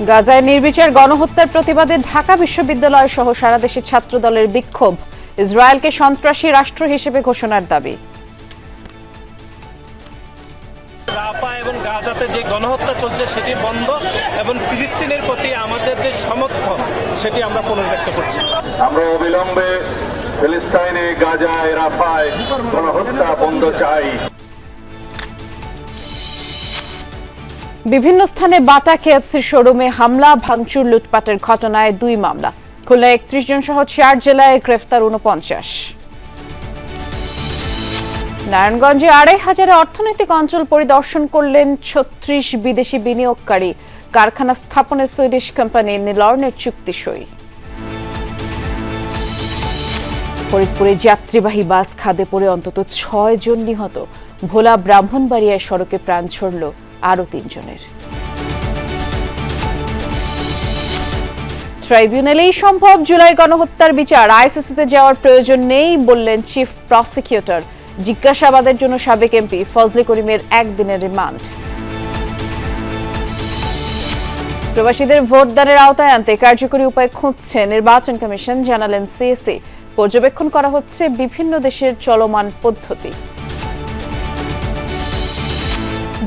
গাজায় নির্বিচার গণহত্যার প্রতিবাদে ঢাকা বিশ্ববিদ্যালয় সহ সারা দেশে ছাত্রদলের বিক্ষোভ। ইসরায়েলকে সন্ত্রাসী রাষ্ট্র হিসেবে ঘোষণার দাবি। রাফা এবং গাজাতে যে গণহত্যা চলছে সেটি বন্ধ এবং ফিলিস্তিনের প্রতি আমাদের যে সমর্থন সেটি আমরা পুনর্ব্যক্ত করছি। আমরা অবিলম্বে ফিলিস্তিনে, গাজায়, রাফায় গণহত্যা বন্ধ চাই। বিভিন্ন স্থানে বাটা কেএফসির শোরুমে হামলা, ভাঙচুর, লুটপাটের ঘটনায় ২ মামলা। খুলনায় ৩১ জন সহ ৪ জেলায় গ্রেফতার ৪৯। নারায়ণগঞ্জে ২৫০০ অর্থনৈতিক অঞ্চল পরিদর্শন করলেন ৩৬ বিদেশি বিনিয়োগকারী। কারখানা স্থাপনে সুইডিশ কোম্পানি নিলর্নের চুক্তি সই। ফরিদপুরে যাত্রীবাহী বাস খাদে পড়ে অন্তত ৬ জন নিহত। ভোলা ব্রাহ্মণবাড়িয়ায় সড়কে প্রাণ ছড়ল আরও ৩ জনের। ট্রাইব্যুনালেই সম্ভব জুলাই গণহত্যার বিচার, আইসিসিতে যাওয়ার প্রয়োজন নেই বললেন চিফ প্রসিকিউটর। জিজ্ঞাসাবাদের জন্য সাবেক এমপি ফজলে করিমের একদিনের রিমান্ড। প্রবাসীদের ভোটদানের আওতায় আনতে কার্যকরী উপায় খুঁজছে নির্বাচন কমিশন, জানালেন সিএসি। পর্যবেক্ষণ করা হচ্ছে বিভিন্ন দেশের চলমান পদ্ধতি।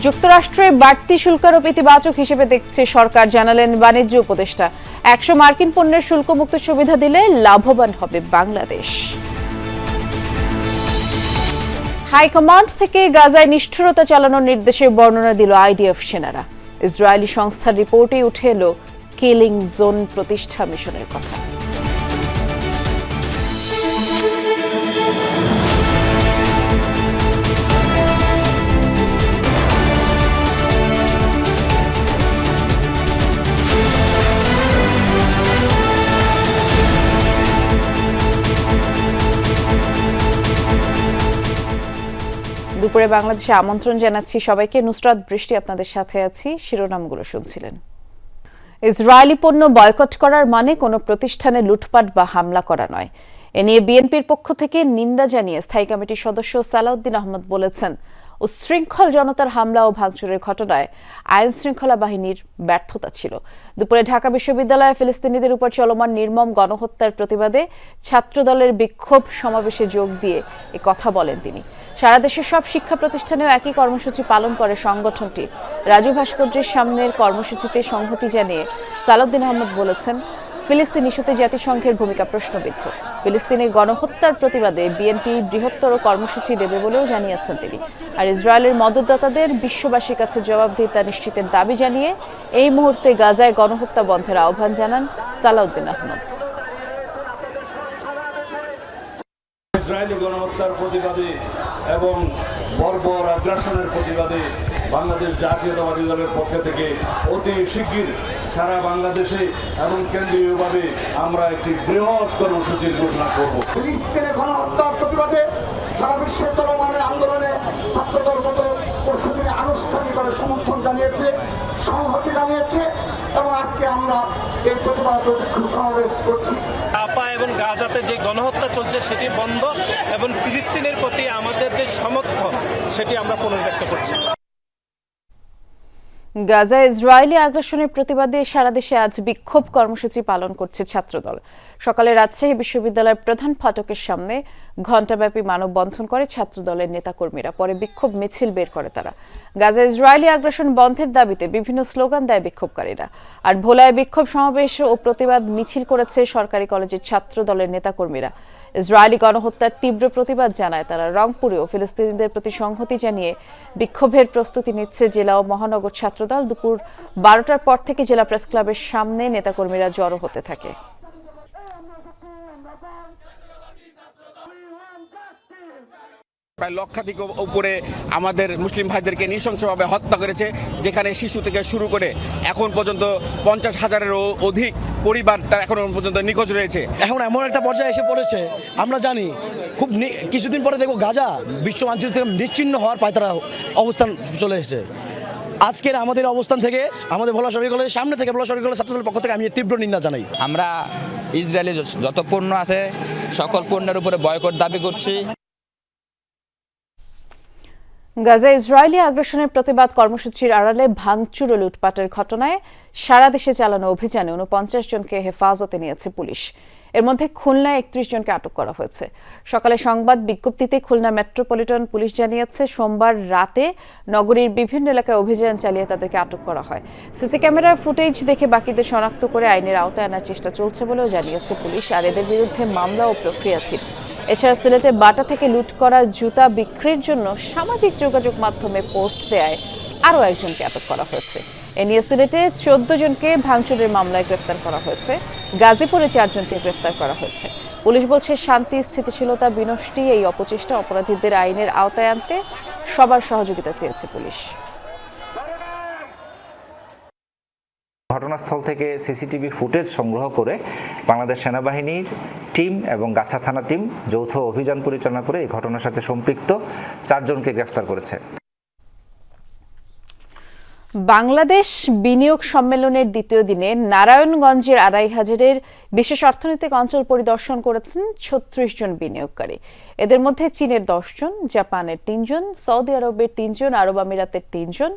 যুক্তরাষ্ট্রে বাড়তি শুল্কারোপ ইতিবাচক হিসেবে দেখছে সরকার, জানালেন বাণিজ্য উপদেষ্টা। ১০০ মার্কিন পণ্যের শুল্কমুক্ত সুবিধা দিলে লাভবান হবে বাংলাদেশ। হাইকমান্ড থেকে গাজায় নিষ্ঠুরতা চালানোর নির্দেশের বর্ণনা দিল আইডিএফ সেনারা। ইসরায়েলি সংস্থার রিপোর্টে উঠে এলো কিলিং জোন প্রতিষ্ঠা মিশনের কথা। দুপুরে বাংলাদেশে আমন্ত্রণ জানাচ্ছি সবাইকে। নুসরাত বৃষ্টি আপনাদের সাথে আছি। শিরোনামগুলো শুনছিলেন। ইসরায়েলি পণ্য বয়কট করার মানে কোনো প্রতিষ্ঠানে লুটপাট বা হামলা করা নয়। এ নিয়ে বিএনপির পক্ষ থেকে নিন্দা জানিয়ে স্থায়ী কমিটির সদস্য সালাউদ্দিন আহমদ বলেছেন, উচ্ছৃঙ্খল জনতার হামলা ও ভাঙচুরের ঘটনায় আইন শৃঙ্খলা বাহিনীর ব্যর্থতা ছিল। দুপুরে ঢাকা বিশ্ববিদ্যালয়ে ফিলিস্তিনিদের উপর চলমান নির্মম গণহত্যার প্রতিবাদে ছাত্রদলের বিক্ষোভ সমাবেশে যোগ দিয়ে এ কথা বলেন তিনি। সারা দেশের সব শিক্ষা প্রতিষ্ঠানেও একই কর্মসূচি পালন করে সংগঠনটি। রাজু ভাস্কর্যের সামনের কর্মসূচিতে সংহতি জানিয়ে সালাউদ্দিন আহমদ বলেছেন, ফিলিস্তিন ইস্যুতে জাতিসংঘের ভূমিকা প্রশ্নবিদ্ধ। ফিলিস্তিনের গণহত্যার প্রতিবাদে বিএনপি বৃহত্তর কর্মসূচি দেবে বলেও জানিয়েছেন তিনি। আর ইসরায়েলের মদতদাতাদের বিশ্ববাসীর কাছে জবাবদিহিতা নিশ্চিতের দাবি জানিয়ে এই মুহূর্তে গাজায় গণহত্যা বন্ধের আহ্বান জানান সালাউদ্দিন আহমদ। ইসরায়েলি গণহত্যার প্রতিবাদে এবং বর্বর আগ্রাসনের প্রতিবাদে বাংলাদেশ জাতীয়তাবাদী দলের পক্ষ থেকে অতি শিগগির সারা বাংলাদেশে এবং কেন্দ্রীয়ভাবে আমরা একটি বৃহৎ কর্মসূচির ঘোষণা করব। ফিলিস্তিনে গণহত্যার প্রতিবাদে সারা বিশ্বের চলমান আন্দোলনে ছাত্রদল গত পরশু দিনে আনুষ্ঠানিকভাবে সমর্থন জানিয়েছে, সংহতি জানিয়েছে এবং আজকে আমরা এই প্রতিবাদ সমাবেশ করছি। রাফা এবং গাজাতে যে গণহত্যা চলছে সেটি বন্ধ এবং ফিলিস্তিনের প্রতি আমাদের যে সমর্থন সেটি আমরা পুনর্ব্যক্ত করছি। গাজা ইসরায়েলি আগ্রাসনের প্রতিবাদে সারা দেশে আজ বিক্ষোভ কর্মসূচি পালন করছে ছাত্রদল। সকালে রাজশাহী বিশ্ববিদ্যালয়ের প্রধান ফটকের সামনে ঘণ্টাব্যাপী মানববন্ধন করে ছাত্রদলের নেতাকর্মীরা। পরে বিক্ষোভ মিছিল বের করে তারা। গাজা ইসরায়েলি আগ্রাসন বন্ধের দাবিতে বিভিন্ন স্লোগান দেয় বিক্ষোভকারীরা। আর ভোলায় বিক্ষোভ সমাবেশ ও প্রতিবাদ মিছিল করেছে সরকারি কলেজের ছাত্রদলের নেতাকর্মীরা। ইসরায়েলি গণহত্যার তীব্র প্রতিবাদ জানায় তারা। রংপুরেও ফিলিস্তিনিদের প্রতি সংহতি জানিয়ে বিক্ষোভের প্রস্তুতি নিচ্ছে জেলা ও মহানগর ছাত্রদল। দুপুর 12টার পর থেকে জেলা প্রেস ক্লাবের সামনে নেতাকর্মীরা জড়ো হতে থাকে। প্রায় লক্ষাধিক উপরে আমাদের মুসলিম ভাইদেরকে নৃশংসভাবে হত্যা করেছে, যেখানে শিশু থেকে শুরু করে এখন পর্যন্ত 50,000-এরও অধিক পরিবার তার এখন পর্যন্ত নিখোঁজ রয়েছে। এখন এমন একটা পর্যায়ে এসে পড়েছে, আমরা জানি খুব কিছুদিন পরে দেখব গাজা বিশ্ব মানচিত্র থেকে নিশ্চিহ্ন হওয়ার পায়তারা অবস্থান চলে এসেছে। আজকের আমাদের অবস্থান থেকে, আমাদের ভোলা সরকারি কলেজের সামনে থেকে ভোলা সরকারি কলেজ ছাত্রদলের পক্ষ থেকে আমি তীব্র নিন্দা জানাই। আমরা ইসরায়েলে যত পণ্য আছে সকল পণ্যের উপরে বয়কট দাবি করছি। গাজা ইসরায়েলি আগ্রাসনের প্রতিবাদ কর্মসূচির আড়ালে ভাঙচুর ও লুটপাটের ঘটনায় সারা দেশে চালানো অভিযানে ৪৯ জনকে হেফাজতে নিয়েছে পুলিশ। এর মধ্যে খুলনায় ৩১ জনকে আটক করা হয়েছে। সকালে সংবাদ বিজ্ঞপ্তিতে খুলনা মেট্রোপলিটন পুলিশ জানিয়েছে, সোমবার রাতে নগরীর বিভিন্ন এলাকায় অভিযান চালিয়ে তাদেরকে আটক করা হয়। সিসি ক্যামেরার ফুটেজ দেখে বাকিদের শনাক্ত করে আইনের আওতায় আনার চেষ্টা চলছে বলেও জানিয়েছে পুলিশ। আর এদের বিরুদ্ধে মামলা ও প্রক্রিয়াধীন। এছাড়া সিলেটে বাটা থেকে লুট করা জুতা বিক্রির জন্য সামাজিক যোগাযোগ মাধ্যমে পোস্ট দেয় আরও একজনকে আটক করা হয়েছে। এ নিয়ে সিলেটে ১৪ জনকে ভাঙচুরের মামলায় গ্রেফতার করা হয়েছে। গাজীপুরে ৪ জনকে গ্রেফতার করা হয়েছে। পুলিশ বলছে, শান্তি স্থিতিশীলতা বিনষ্টি এই অপচেষ্টা অপরাধীদের আইনের আওতায় আনতে সবার সহযোগিতা চেয়েছে পুলিশ। ঘটনাস্থল থেকে সিসিটিভি ফুটেজ সংগ্রহ করে বাংলাদেশ সেনাবাহিনীর টিম এবং গাছা থানা টিম যৌথ অভিযান পরিচালনা করে এই ঘটনার সাথে সম্পৃক্ত ৪ জনকে গ্রেফতার করেছে। বাংলাদেশ বিনিয়োগ সম্মেলনের দ্বিতীয় দিনে নারায়ণগঞ্জের ২৫০০-এর বিশেষ অর্থনৈতিক অঞ্চল পরিদর্শন করেছেন ৩৬ জন বিনিয়োগকারী। এদের মধ্যে চীনের ১০ জন, জাপানের ৩ জন, সৌদি আরবের ৩ জন, আরব আমিরাতের ৩ জন,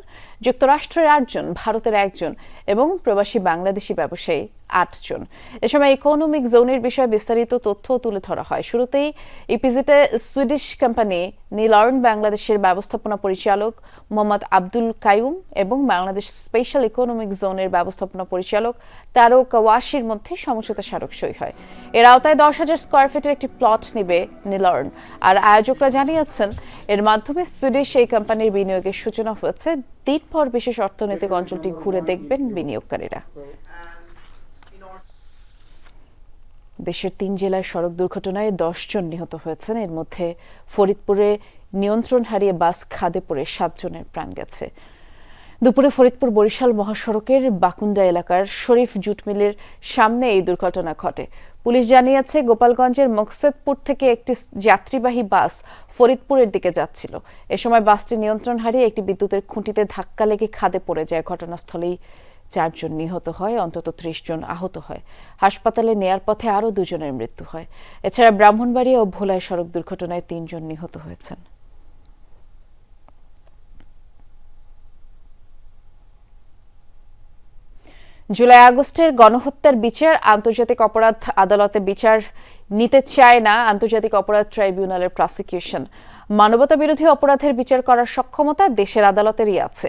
যুক্তরাষ্ট্রের ৮ জন, ভারতের ১ জন এবং প্রবাসী বাংলাদেশি ব্যবসায়ী ৮ জন। এ সময় ইকোনমিক জোনের বিষয়ে বিস্তারিত তথ্য তুলে ধরা হয়। শুরুতেই ইপিজেটে সুইডিশ কোম্পানি নিলার্ন বাংলাদেশের ব্যবস্থাপনা পরিচালক মোহাম্মদ আব্দুল কাইয়ুম এবং বাংলাদেশ স্পেশাল ইকোনমিক জোনের ব্যবস্থাপনা পরিচালক তারক ওয়াশির মধ্যে সমঝোতা স্মারক সই হয়। এর আওতায় ১০,০০০ স্কয়ার ফিটের একটি প্লট নেবে নিলার্ন। আর আয়োজকরা জানিয়েছেন, এর মাধ্যমে সুইডিশ এই কোম্পানির বিনিয়োগের সূচনা হয়েছে। দিনভর বিশেষ অর্থনৈতিক অঞ্চলটি ঘুরে দেখবেন বিনিয়োগকারীরা। দেশের ৩ জেলায় সড়ক দুর্ঘটনায় ১০ জন নিহত হয়েছেন। এর মধ্যে ফরিদপুরে নিয়ন্ত্রণ হারিয়ে বাস খাদে পড়ে ৭ জনের প্রাণ গেছে। দুপুরে ফরিদপুর বরিশাল মহাসড়কের বাকুন্ডা এলাকার শরীফ জুট মিলের সামনে এই দুর্ঘটনা ঘটে। পুলিশ জানিয়েছে, গোপালগঞ্জের মকসেদপুর থেকে একটি যাত্রীবাহী বাস ফরিদপুরের দিকে যাচ্ছিল। এ সময় বাসটি নিয়ন্ত্রণ হারিয়ে একটি বিদ্যুতের খুঁটিতে ধাক্কা লেগে খাদে পড়ে যায়। ঘটনাস্থলেই ৪ জন নিহত হয়, অন্তত ৩০ জন আহত হয়। হাসপাতালে নেয়ার পথে আরও ২ জনের মৃত্যু হয়। এছাড়া ব্রাহ্মণবাড়িয়া ও ভোলায় সড়ক দুর্ঘটনায় ৩ জন নিহত হয়েছেন। জুলাই আগস্টের গণহত্যার বিচার আন্তর্জাতিক অপরাধ আদালতে বিচার নিতে চায় না আন্তর্জাতিক অপরাধ ট্রাইব্যুনালের প্রসিকিউশন। মানবতা বিরোধী অপরাধের বিচার করার সক্ষমতা দেশের আদালতেরই আছে।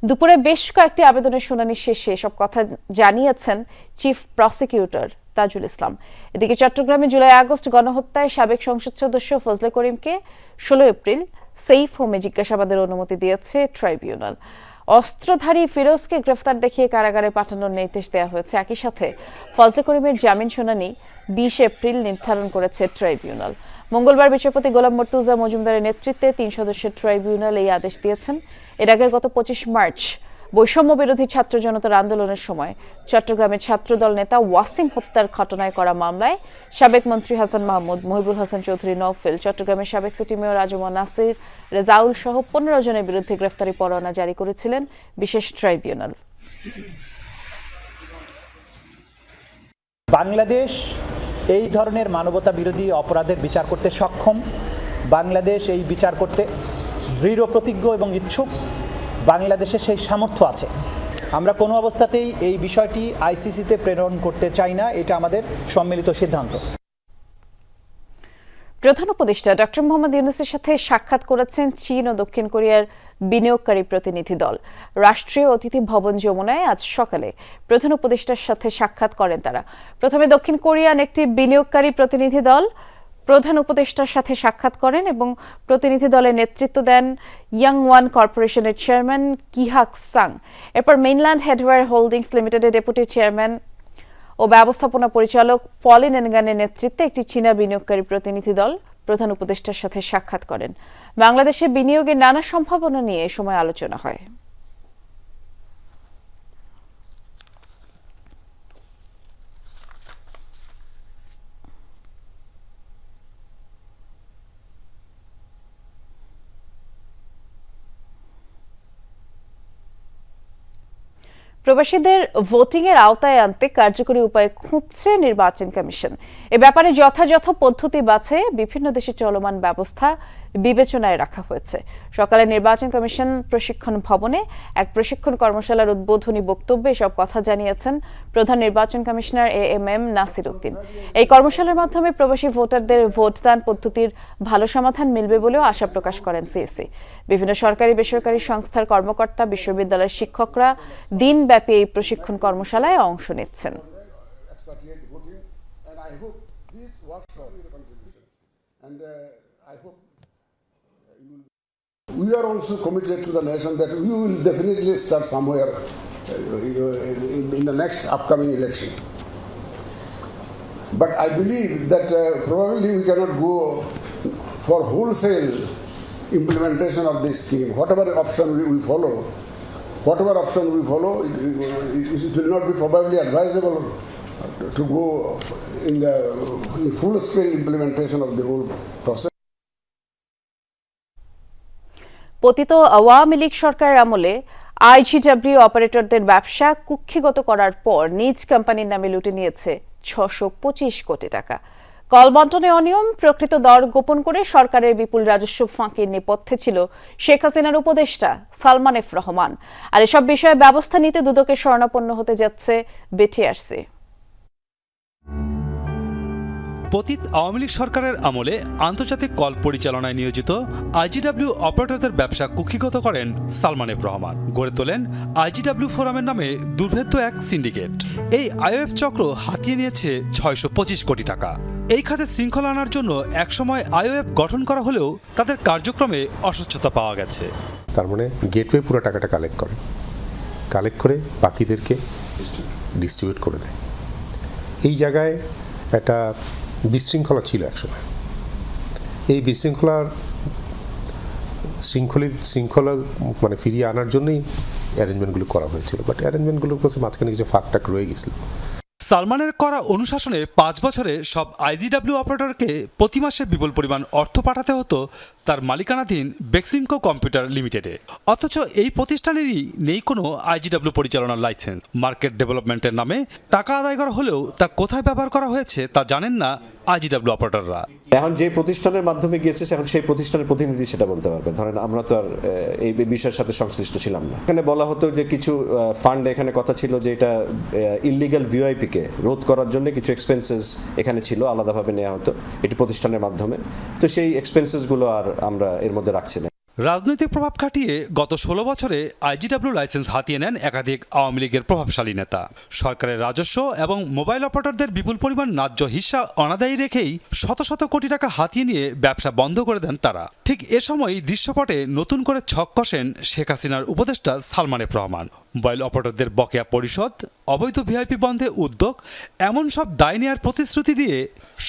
দুপুরে বেশ কয়েকটি আবেদনের শুনানি শেষে এসব কথা জানিয়েছেন চিফ প্রসিকিউটর তাজুল ইসলাম। এদিকে চট্টগ্রামে জুলাই আগস্ট গণহত্যায় সাবেক সংসদ সদস্য ফজলে করিমকে ১৬ এপ্রিল সেফ হোমে জিজ্ঞাসাবাদের অনুমতি দিয়েছে ট্রাইব্যুনাল। অস্ত্রধারী ফিরোজকে গ্রেফতার দেখিয়ে কারাগারে পাঠানোর নির্দেশ দেওয়া হয়েছে। একই সাথে ফজলে করিমের জামিন শুনানি ২০ এপ্রিল নির্ধারণ করেছে ট্রাইব্যুনাল। মঙ্গলবার বিচারপতি গোলাম মর্তুজা মজুমদারের নেতৃত্বে ৩ সদস্যের ট্রাইব্যুনাল এই আদেশ দিয়েছেন। এর আগে গত ২৫ মার্চ বৈষম্য বিরোধী ছাত্র জনতার আন্দোলনের সময় চট্টগ্রামের ছাত্রদল নেতা ওয়াসিম হত্যার ঘটনায় করা মামলায় সাবেক মন্ত্রী হাসান মাহমুদ, মহিবুল হাসান চৌধুরী নওফেল, চট্টগ্রামের সাবেক city mayor asthma Nasir, Rezaul সহ ১৫ জনের বিরুদ্ধে গ্রেফতারি পরোয়ানা জারি করেছিলেন বিশেষ ট্রাইব্যুনাল। বাংলাদেশ এই ধরনের মানবতা বিরোধী অপরাধের বিচার করতে সক্ষম। বাংলাদেশ এই বিচার করতে দৃঢ় প্রতিজ্ঞ এবং ইচ্ছুক। বাংলাদেশের সেই সামর্থ্য আছে। আমরা কোনো অবস্থাতেই এই বিষয়টি আইসিসিতে প্রেরণ করতে চাই না, এটা আমাদের সম্মিলিত সিদ্ধান্ত। প্রধান উপদেষ্টা ডক্টর মোহাম্মদ ইউনূসের সাথে সাক্ষাৎ করেছেন চীন ও দক্ষিণ কোরিয়ার বিনিয়োগকারী প্রতিনিধি দল। রাষ্ট্রীয় অতিথি ভবন যমুনায় আজ সকালে প্রধান উপদেষ্টার সাথে সাক্ষাৎ করেন তারা। প্রথমে দক্ষিণ কোরিয়ান একটি বিনিয়োগকারী প্রতিনিধি দল প্রধান উপদেষ্টার সাথে সাক্ষাৎ করেন এবং প্রতিনিধি দলের নেতৃত্ব দেন ইয়াংওয়ান কর্পোরেশনের চেয়ারম্যান কিহাক সাং। এরপর মেইনল্যান্ড হেডওয়্যার হোল্ডিংস লিমিটেডের ডেপুটি চেয়ারম্যান ও ব্যবস্থাপনা পরিচালক পলিন এনগানের নেতৃত্বে একটি চীনা বিনিয়োগকারী প্রতিনিধি দল প্রধান উপদেষ্টার সাথে সাক্ষাৎ করেন। বাংলাদেশে বিনিয়োগের নানা সম্ভাবনা নিয়ে এ সময় আলোচনা হয়। প্রবাসীদের ভোটিং এর আওতায় আনতে কার্যকরী উপায় খুঁজছে নির্বাচন কমিশন। এ ব্যাপারে যথাযথ পদ্ধতি বাছাইয়ে বিভিন্ন দেশে চলমান ব্যবস্থা বিবেচনায় রাখা হয়েছে। সকালে নির্বাচন কমিশন প্রশিক্ষণ ভবনে এক প্রশিক্ষণ কর্মশালার উদ্বোধনী বক্তব্যে এসব কথা জানিয়েছেন প্রধান নির্বাচন কমিশনার AMM নাসির উদ্দিন। এই কর্মশালার মাধ্যমে প্রবাসী ভোটারদের ভোটদান পদ্ধতির ভালো সমাধান মিলবে বলেও আশা প্রকাশ করেন CAC। বিভিন্ন সরকারি বেসরকারি সংস্থার কর্মকর্তা, বিশ্ববিদ্যালয়ের শিক্ষকরা দিনব্যাপী এই প্রশিক্ষণ কর্মশালায় অংশ নিচ্ছেন। We are also committed to the nation that we will definitely start somewhere in the next upcoming election. But I believe that probably we cannot go for wholesale implementation of this scheme. Whatever option we follow, it will not be probably advisable to go in the full-scale implementation of the whole process. পতিত আওয়ামী লীগ সরকারের আমলে IGW অপারেটরদের ব্যবসা কুক্ষিগত করার পর নিজ কোম্পানির নামে লুটে নিয়েছে 625 কোটি টাকা। কল বন্টনে অনিয়ম, প্রকৃত দর গোপন করে সরকারের বিপুল রাজস্ব ফাঁকির নেপথ্যে ছিল শেখ হাসিনার উপদেষ্টা সালমান এফ রহমান। আর এসব বিষয়ে ব্যবস্থা নিতে দুদকে শরণাপন্ন হতে যাচ্ছে BTRC। পতিত আওয়ামী লীগ সরকারের আমলে আন্তর্জাতিক কল পরিচালনায় নিয়োজিত IGW অপারেটরদের ব্যবসা কুক্ষিগত করেন সালমান এফ রহমান। গড়ে তোলেন IGW ফোরামের নামে দুর্ভেদ্য এক সিন্ডিকেট। এই IOF চক্র হাতিয়ে নিয়েছে 625 কোটি টাকা। এই খাতে শৃঙ্খলা আনার জন্য একসময় IOF গঠন করা হলেও তাদের কার্যক্রমে অস্বচ্ছতা পাওয়া গেছে। তার মানে গেটওয়ে পুরো টাকাটা কালেক্ট করে বাকিদেরকে ডিস্ট্রিবিউট করে দেয়। এই জায়গায় একটা বিশৃঙ্খলা ছিল একসময়। এই শৃঙ্খলা মানে ফিরিয়ে আনার জন্যই অ্যারেঞ্জমেন্টগুলো করা হয়েছিল, বাট অ্যারেঞ্জমেন্টগুলোর কাছে মাঝখানে কিছু ফাঁকটাক রয়ে গেছিল। সালমানের করা অনুশাসনে 5 বছরে সব IGW অপারেটরকে প্রতি মাসে বিপুল পরিমাণ অর্থ পাঠাতে হতো তার মালিকানাধীন বেক্সিমকো কম্পিউটার লিমিটেডে। অথচ এই প্রতিষ্ঠানেরই নেই কোনো IGW পরিচালনার লাইসেন্স। মার্কেট ডেভেলপমেন্টের নামে টাকা আদায় করা হলেও তা কোথায় ব্যবহার করা হয়েছে তা জানেন না IGW অপারেটররা। এখন যে প্রতিষ্ঠানের মাধ্যমে গিয়েছে এখন সেই প্রতিষ্ঠানের প্রতিনিধি সেটা বলতে পারবে। ধরেন আমরা তো আর এই বিষয়ের সাথে সংশ্লিষ্ট ছিলাম না। এখানে বলা হতো যে কিছু ফান্ড, এখানে কথা ছিল যে এটা ইললিগাল VOIP কে রোধ করার জন্য কিছু এক্সপেন্সেস এখানে ছিল, আলাদাভাবে নেওয়া হতো এটি প্রতিষ্ঠানের মাধ্যমে। তো সেই এক্সপেন্সেসগুলো আর আমরা এর মধ্যে রাখছি না। রাজনৈতিক প্রভাব খাটিয়ে গত 16 বছরে IGW লাইসেন্স হাতিয়ে নেন একাধিক আওয়ামী লীগের প্রভাবশালী নেতা। সরকারের রাজস্ব এবং মোবাইল অপারেটরদের বিপুল পরিমাণ ন্যায্য হিস্সা অনাদায়ী রেখেই শত শত কোটি টাকা হাতিয়ে নিয়ে ব্যবসা বন্ধ করে দেন তারা। ঠিক এ সময় দৃশ্যপটে নতুন করে ছক কষেন শেখ হাসিনার উপদেষ্টা সালমান এফ রহমান। মোবাইল অপারেটরদের বকেয়া পরিশোধ, অবৈধ VIP বন্ধে উদ্যোগ, এমন সব দায় নেওয়ার প্রতিশ্রুতি দিয়ে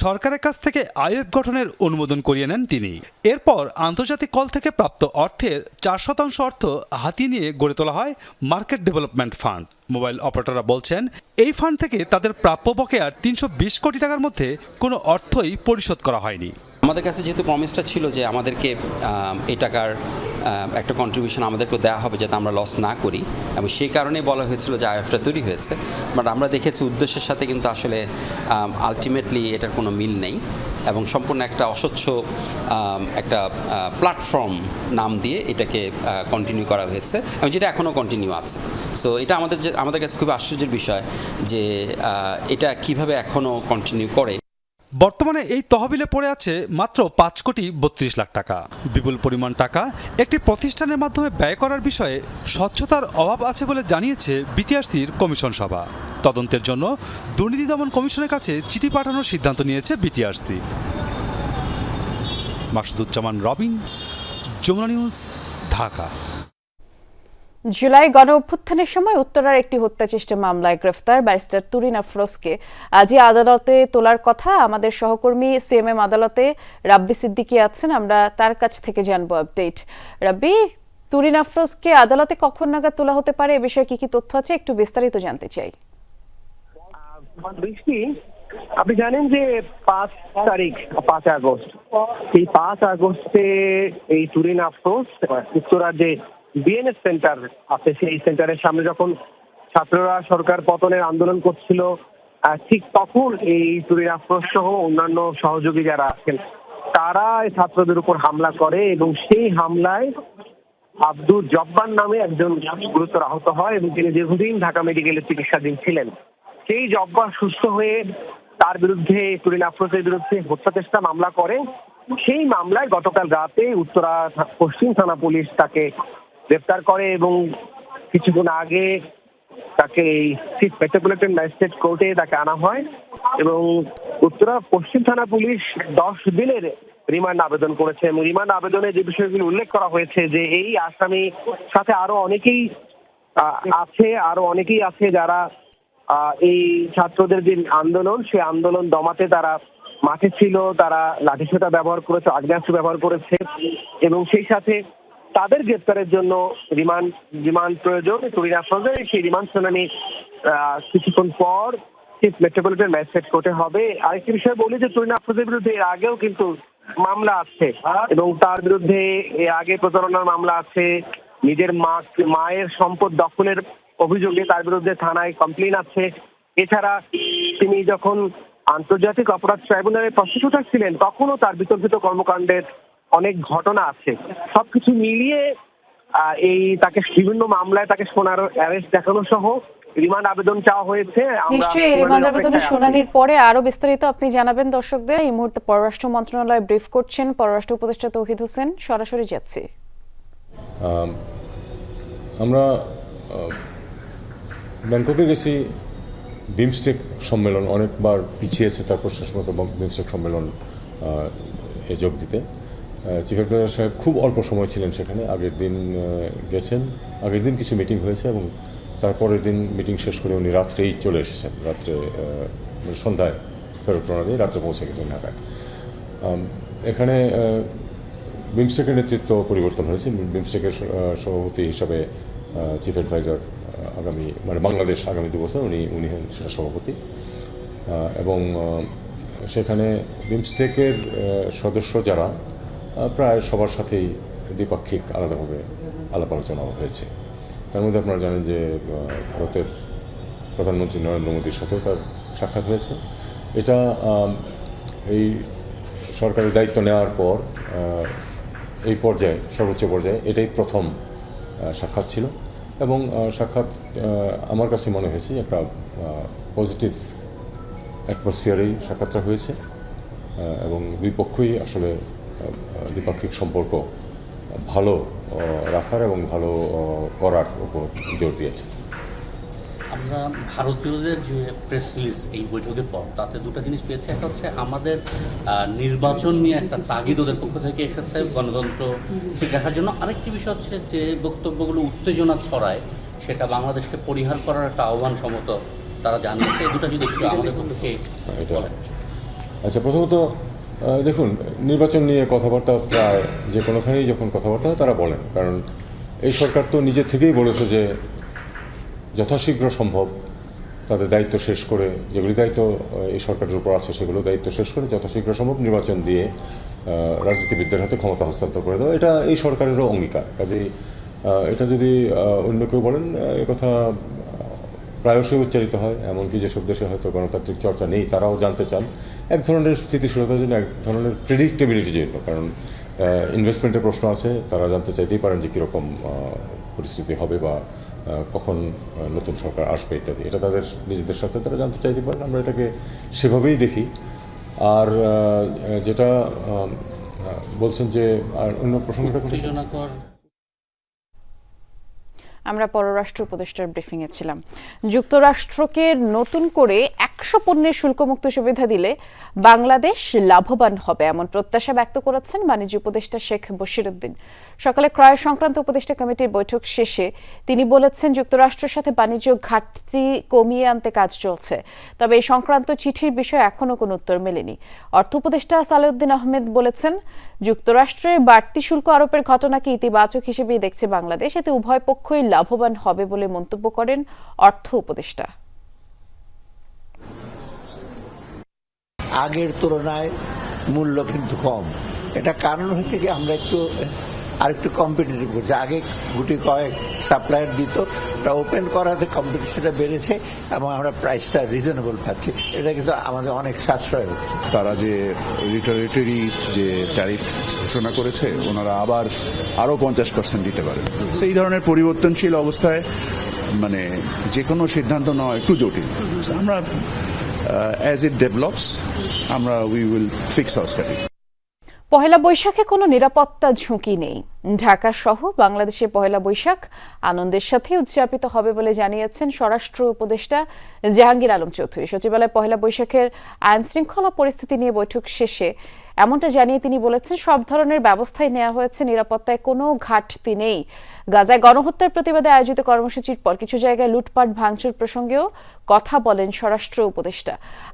সরকারের কাছ থেকে IOF গঠনের অনুমোদন করিয়ে নেন তিনি। এরপর আন্তর্জাতিক কল থেকে প্রাপ্ত অর্থের 4% অর্থ হাতিয়ে নিয়ে গড়ে তোলা হয় মার্কেট ডেভেলপমেন্ট ফান্ড। মোবাইল অপারেটররা বলছেন এই ফান্ড থেকে তাদের প্রাপ্য বকেয়ার 320 কোটি টাকার মধ্যে কোনো অর্থই পরিশোধ করা হয়নি। আমাদের কাছে যেহেতু প্রমিসটা ছিল যে আমাদেরকে এই টাকার একটা কন্ট্রিবিউশন আমাদেরকে দেওয়া হবে যাতে আমরা লস না করি, এবং সেই কারণেই বলা হয়েছিল যে IOFটা তৈরি হয়েছে। বাট আমরা দেখেছি উদ্দেশ্যের সাথে কিন্তু আসলে আলটিমেটলি এটার কোনো মিল নেই, এবং সম্পূর্ণ একটা অস্বচ্ছ একটা প্ল্যাটফর্ম নাম দিয়ে এটাকে কন্টিনিউ করা হয়েছে, এবং যেটা এখনও কন্টিনিউ আছে। সো এটা আমাদের কাছে খুব আশ্চর্যের বিষয় যে এটা কিভাবে এখনও কন্টিনিউ করে। বর্তমানে এই তহবিলে পড়ে আছে মাত্র 5 কোটি 32 লাখ টাকা। বিপুল পরিমাণ টাকা একটি প্রতিষ্ঠানের মাধ্যমে ব্যয় করার বিষয়ে স্বচ্ছতার অভাব আছে বলে জানিয়েছে BTRCর কমিশন সভা। তদন্তের জন্য দুর্নীতি দমন কমিশনের কাছে চিঠি পাঠানোর সিদ্ধান্ত নিয়েছে BTRC। মাসুদুজ্জামান রবিন, যমুনা নিউজ, ঢাকা। জুলাই গণ অভ্যুত্থানের সময় উত্তরার একটি হত্যা চেষ্টা মামলায় গ্রেফতার ব্যারিস্টার তুরিন আফরোজকে আজই আদালতে তোলার কথা। আমাদের সহকর্মী CMM আদালতে রাব্বি সিদ্দিকী আছেন, আমরা তার কাছ থেকে জানবো আপডেট। রাব্বি, তুরিন আফরোজকে আদালতে কখন নাগাদ তোলা হতে পারে, এ বিষয়ে কি কি তথ্য আছে একটু বিস্তারিত জানতে চাই। আপনি জানেন যে 5 আগস্ট, এই 5 আগস্টে এই তুরিন আফরোজ উত্তরার যে BNS সেন্টার আছে সেই সেন্টারের সামনে যখন ছাত্ররা সরকার পতনের আন্দোলন করছিল, ঠিক তখন এই তুরিন আফরোজ সহ অন্যান্য সহযোগী যারা আছেন তারা এই ছাত্রদের উপর হামলা করে এবং সেই হামলায় আব্দুল জব্বার নামে একজন গুরুতর আহত হয় এবং তিনি দীর্ঘদিন ঢাকা মেডিকেলে চিকিৎসাধীন ছিলেন। সেই জব্বার সুস্থ হয়ে তার বিরুদ্ধে তুরিন আফরোজের বিরুদ্ধে হত্যা চেষ্টা মামলা করে। সেই মামলায় গতকাল রাতে উত্তরা পশ্চিম থানা পুলিশ তাকে গ্রেফতার করে এবং কিছুক্ষণ আগে তাকে এই চিফ মেট্রোপলিটন ম্যাজিস্ট্রেট কোর্টে তাকে আনা হয় এবং উত্তরা পশ্চিম থানা পুলিশ 10 দিনের রিমান্ড আবেদন করেছে এবং রিমান্ড আবেদনে যে বিষয়গুলো উল্লেখ করা হয়েছে যে এই আসামি সাথে আরো অনেকেই আছে যারা এই ছাত্রদের যে আন্দোলন সেই আন্দোলন দমাতে তারা মাঠে ছিল, তারা লাঠিসোঁটা ব্যবহার করেছে, আগ্নেয়াস্ত্র ব্যবহার করেছে এবং সেই সাথে তাদের গ্রেপ্তারের জন্য রিমান্ড প্রয়োজন। তুরিন আফরোজের সেই রিমান্ড শুনানি কিছুক্ষণ পর চিফ মেট্রোপলিটন ম্যাজিস্ট্রেট কোর্টে হবে। আরেকটি বিষয় বলি যে তুরিন আফরোজের বিরুদ্ধে এর আগেও কিন্তু মামলা আছে এবং তার বিরুদ্ধে এর আগে প্রতারণার মামলা আছে, নিজের মায়ের সম্পদ দখলের অভিযোগে তার বিরুদ্ধে থানায় কমপ্লেন আছে। এছাড়া তিনি যখন আন্তর্জাতিক অপরাধ ট্রাইব্যুনালের প্রসিকিউটর ছিলেন তখনও তার বিতর্কিত কর্মকাণ্ডের অনেক ঘটনা আছে। সবকিছু মিলিয়ে তাকে বিভিন্ন মামলায় তাকে সোনার অ্যারেস্ট দেখানো সহ রিমান্ড আবেদন চাওয়া হয়েছে। নিশ্চয়ই রিমান্ড আবেদনের শুনানির পরে আরো বিস্তারিত আপনি জানাবেন দর্শকদের। এই মুহূর্তে পররাষ্ট্র মন্ত্রণালয় ব্রিফ করছেন পররাষ্ট্র উপদেষ্টা তৌহিদ হোসেন, সরাসরি যাচ্ছি। আমরা ব্যাংককে গেছি, বিমস্টেক সম্মেলন অনেকবার পিছিয়েছে, তারপর শেষ মতো বিমস্টেক সম্মেলন যোগ দিতে চিফ অ্যাডভাইজার সাহেব খুব অল্প সময় ছিলেন সেখানে। আগের দিন গেছেন, আগের দিন কিছু মিটিং হয়েছে এবং তারপরের দিন মিটিং শেষ করে উনি রাত্রেই চলে এসেছেন, রাত্রে সন্ধ্যায় ফেরত রওনা দিয়ে রাত্রে পৌঁছে গেছেন ঢাকায়। এখানে বিমস্টেকের নেতৃত্ব পরিবর্তন হয়েছে। বিমস্টেকের সভাপতি হিসাবে চিফ অ্যাডভাইজার বাংলাদেশ আগামী 2 বছর উনি সেটা সভাপতি এবং সেখানে বিমস্টেকের সদস্য যারা প্রায় সবার সাথেই দ্বিপাক্ষিক আলাদাভাবে আলাপ আলোচনা হয়েছে। তার মধ্যে আপনারা জানেন যে ভারতের প্রধানমন্ত্রী নরেন্দ্র মোদীর সাথেও তার সাক্ষাৎ হয়েছে। এটা এই সরকারের দায়িত্ব নেওয়ার পর এই পর্যায়ে, সর্বোচ্চ পর্যায়ে এটাই প্রথম সাক্ষাৎ ছিল এবং সাক্ষাৎ আমার কাছে মনে হয়েছে একটা পজিটিভ অ্যাটমসফিয়ারেই সাক্ষাৎটা হয়েছে এবং দুই পক্ষই আসলে দ্বিপাক্ষিক সম্পর্ক ভালো রাখার এবং ভালো করার উপর জোর দিয়েছে। আমরা ভারতীয়দের যে প্রেস রিলিজ এই বৈঠকের পর তাতে দুটো জিনিস পেয়েছি। একটা হচ্ছে আমাদের নির্বাচন নিয়ে একটা তাগিদ ওদের পক্ষ থেকে এসেছে গণতন্ত্র ঠিক রাখার জন্য। আরেকটি বিষয় হচ্ছে যে বক্তব্যগুলো উত্তেজনা ছড়ায় সেটা বাংলাদেশকে পরিহার করার একটা আহ্বান সম্মত তারা জানিয়েছে। এই দুটো যদি একটু আমাদের পক্ষে বলেন। আচ্ছা, প্রথমত দেখুন, নির্বাচন নিয়ে কথাবার্তা প্রায় যে কোনোখানেই যখন কথাবার্তা হয় তারা বলেন, কারণ এই সরকার তো নিজের থেকেই বলেছে যে যথাশীঘ্র সম্ভব তাদের দায়িত্ব শেষ করে, যেগুলি দায়িত্ব এই সরকারের উপর আছে সেগুলো দায়িত্ব শেষ করে যথাশীঘ্র সম্ভব নির্বাচন দিয়ে রাজনীতিবিদদের হাতে ক্ষমতা হস্তান্তর করে দেওয়া, এটা এই সরকারেরও অঙ্গীকার। কাজেই এটা যদি অন্য কেউ বলেন, কথা প্রায়শই উচ্চারিত হয়, এমনকি যেসব দেশে হয়তো গণতান্ত্রিক চর্চা নেই তারাও জানতে চান এক ধরনের স্থিতিশীলতার জন্য, এক ধরনের প্রেডিক্টেবিলিটির জন্য। কারণ ইনভেস্টমেন্টের প্রশ্ন আছে, তারা জানতে চাইতেই পারেন যে কীরকম পরিস্থিতি হবে বা কখন নতুন সরকার আসবে ইত্যাদি। এটা তাদের নিজেদের সাথে তারা জানতে চাইতে পারেন, আমরা এটাকে সেভাবেই দেখি। আর যেটা বলছেন যে আর অন্য প্রসঙ্গটা আমরা পররাষ্ট্র উপদেষ্টার ব্রিফিংয়ে ছিলাম। যুক্তরাষ্ট্রকে নতুন করে 100 পণ্যের শুল্কমুক্ত সুবিধা দিলে বাংলাদেশ লাভবান হবে এমন প্রত্যাশা ব্যক্ত করেছেন বাণিজ্য উপদেষ্টা শেখ বশিরউদ্দিন। সকালে ক্রয় সংক্রান্ত উপদেষ্টা কমিটির বৈঠক শেষে তিনি বলেছেন, যুক্তরাষ্ট্রের সাথে বাণিজ্য ঘাটতি কমিয়ে আনতে কাজ চলছে, তবে এই সংক্রান্ত চিঠির বিষয়ে এখনো কোনো উত্তর মেলেনি। অর্থ উপদেষ্টা সালেউদ্দিন আহমেদ বলেছেন, যুক্তরাষ্ট্রের বাড়তি শুল্ক আরোপের ঘটনাকে ইতিবাচক হিসেবেই দেখছে বাংলাদেশ, এতে উভয় পক্ষই লাভবান হবে বলে মন্তব্য করেন অর্থ উপদেষ্টা। আগের তুলনায় মূল্য কিন্তু কম। এটা কারণ হচ্ছে কি, আমরা একটু আরেকটু কম্পিটিটিভ করছে। আগে গুটি কয়েক সাপ্লায়ার দিত, ওটা ওপেন করাতে কম্পিটিশনটা বেড়েছে এবং আমরা প্রাইসটা রিজনেবল পাচ্ছি। এটা কিন্তু আমাদের অনেক সাশ্রয় হচ্ছে। তারা যে রিটারেটরি যে ট্যারিফ ঘোষণা করেছে, ওনারা আবার আরও 50% দিতে পারে। সেই ধরনের পরিবর্তনশীল অবস্থায় মানে যে কোনো সিদ্ধান্ত নেওয়া একটু জটিল। আমরা অ্যাজ ইট ডেভেলপস আমরা we will fix our strategy. পহেলা বৈশাখে কোনো নিরাপত্তা ঝুঁকি নেই। ঢাকা সহ বাংলাদেশে পহেলা বৈশাখ আনন্দের সাথে উদযাপিত হবে বলে জানিয়েছেন স্বরাষ্ট্র উপদেষ্টা জাহাঙ্গীর আলম চৌধুরী। সচিবালয়ে পহেলা বৈশাখের আইন শৃঙ্খলা পরিস্থিতি নিয়ে বৈঠক শেষে এমনটা জানিয়ে তিনি বলেছেন, সব ধরনের ব্যবস্থাই নেওয়া হয়েছে, নিরাপত্তায় কোনো ঘাটতি নেই। গাজায় গণহত্যার প্রতিবাদে আয়োজিত কর্মসূচির পর কিছু জায়গায় লুটপাট ভাঙচুর প্রসঙ্গেও কথা বলেন স্বরাষ্ট্র উপদেষ্টা।